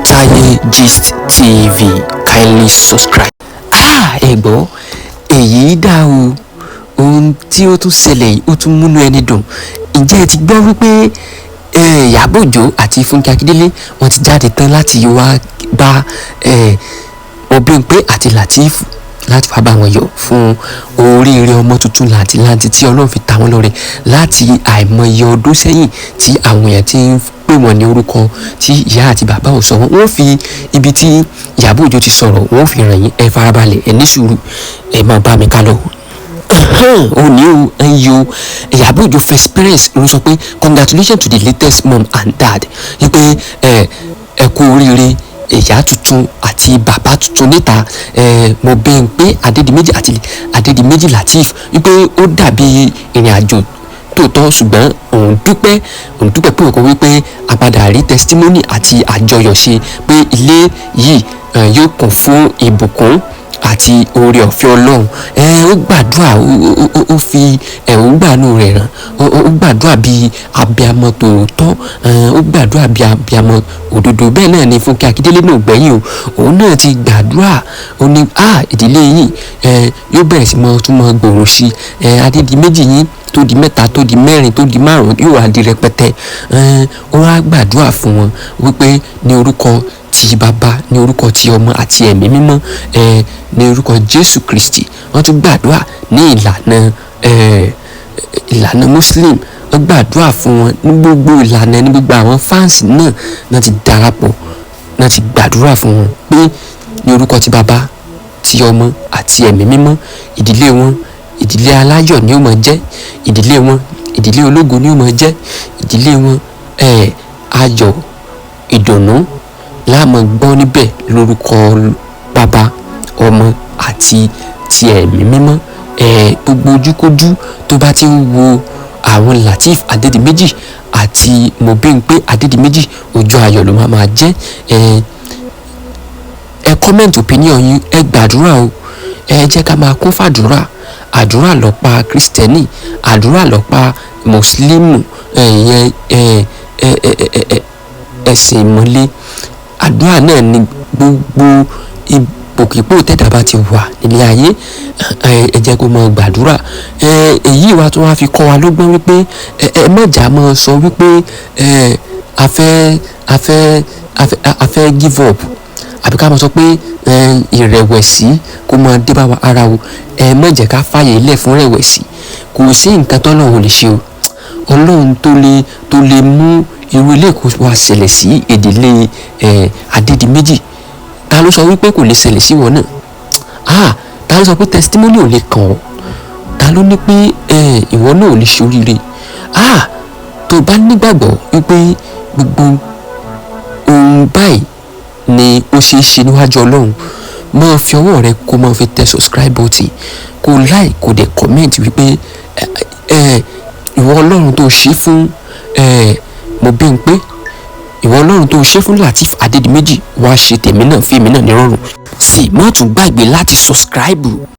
Taye Gist TV, kindly subscribe. Ẹ̀gbọ́n, èyí dá o. Ohun tí ó tún ṣẹlẹ̀ yìí ó tún múnú ẹni dùn. Ǹjẹ́ ẹ ti gbọ́ wípé Iyabo Ojo àti Funke Akindele wọ́n ti jáde tán láti wá bá Bimpe àti Lateef láti wá bá wọn yọ̀ fún oríire ọmọ tuntun láti tí Ọlọ́run fi ta wọ́n lọ́rẹ láti àìmọye ọdún sẹ́yìn tí àwọn èèyàn ti ń pè wọ́n ní orúkọ tí ìyá àti bàbá ò sọ wọ́n fi ibi tí Iyabo Ojo ti sọ̀rọ̀ wọ́n fi ràn yín, ẹ farabalẹ̀, ẹ ní sùúrù, ẹ máa bá mi ká lọ. Ó ní o ẹyọ Iyabo Ojo first parents ló sọ pé congratulations to the latest mom and dad, wípé ẹ kú oríire ìyá tuntun àti bàbá tuntun níta. Mo Bimpe Adedimeji àti Adedimeji Lateef, wípé ó dàbí ìrìn àjò tòótọ́ ṣùgbọ́n òun dúpẹ́ pé òkò wípé àpadà rí testimony àti àjọyọ̀ ṣe pé ilé yìí yóò kún fún ìbùkún àti oore ọ̀fẹ́ Ọlọ́run. Ó gbàdúrà, ó fi ẹ̀hún gbàánú rẹ̀ ràn, ó gbàdúrà bí abiyamọ tòótọ́, ó gbàdúrà bí abiyamọ òdodo. Bẹ́ẹ̀ náà ni Funke Akindele náà gbẹ̀yìn o, òun náà ti gbàdúrà, ó ní ìdílé yìí yóò bẹ̀rẹ̀ sí tún mọ́ gbòòrò sí, Adedimeji yín tó di mẹ́ta, tó di mẹ́rin, tó di márùn-ún yóò wá di rẹpẹtẹ. Ó wá gbàdúrà fún wọn wípé ní orúkọ ti bàbá, ní orúkọ ti ọmọ àti ẹ̀mí mímọ́, ní orúkọ Jésù Kristi. Wọ́n tún gbàdúrà ní ìlànà Muslim, wọ́n gbàdúrà fún wọn ní gbogbo ìlànà, ní gbogbo àwọn fans náà ti darapọ̀, náà ti gbàdúrà fún wọn pé ní orúkọ ti bàbá, ti ọmọ àti ẹ̀mí mímọ́, ìdílé wọn ìdílé aláyọ̀ ni ó máa jẹ́, ìdílé wọn ìdílé ológo ni ó máa jẹ́, ìdílé wọn ayọ̀ ìdùnnú la máa gbọ́ níbẹ̀ lórúkọ bàbá, ọmọ àti ti ẹ̀mí mímọ́. Gbogbo ojúkójú tó bá ti ń wo àwọn Lateef Adedimeji àti Bimpe Adedimeji, ojú ayọ̀ ló máa jẹ́. Ẹ comment opinion yín, ẹ gbàdúrà o, ẹ jẹ́ ká máa kún fàdúrà. Àdúrà ló pa Kristẹni, àdúrà ló pa Mùsùlùmù, ẹ̀sìn ìmọ̀le. Àdúrà náà ni gbogbo ipòkípò tẹ́dá bá ti wà nílé ayé, ẹ jẹ́ kó máa gbàdúrà. Èyí wa tún wá fi kọ́ wa lọ́gbọ́n wípé ẹ mọ̀jà máa sọ wípé a fẹ́ give up, àbí ká máa sọ pé ìrẹ̀wẹ̀sì kó máa dé bá wa ara o. Ẹ má jẹ́ ká fàyè lẹ̀ fún rẹ̀wẹ̀sì. Kò sí nǹkan tọ́lọ́run ò lè ṣe o. Ọlọ́run tó lè mú irú ilé kó wá ṣẹlẹ̀ sí ìdílé Adedimeji. Ta ló sọ wípé kò lè ṣẹlẹ̀ sí wọn náà? Ta ló sọ pé testimony ò lè kàn ọ́? Ta ló ní pé ìwọ náà ò lè ṣe oríire? Tó bá nígbàgbọ́ wípé gbogbo ohun báyìí ni ó ṣe é ṣe níwájú Ọlọ́run, máa fi ọwọ́ rẹ kó máa fi tẹ subscribe button, kó like, kó dẹ̀ comment wípé ìwọ Ọlọ́run tó ṣe fún Bimpe, ìwọ Ọlọ́run tó ṣe fún Lateef Adedimeji, wá ṣe tèmi náà, fèmí náà nírọ̀rùn. Sì má tún gbàgbé láti subscribe.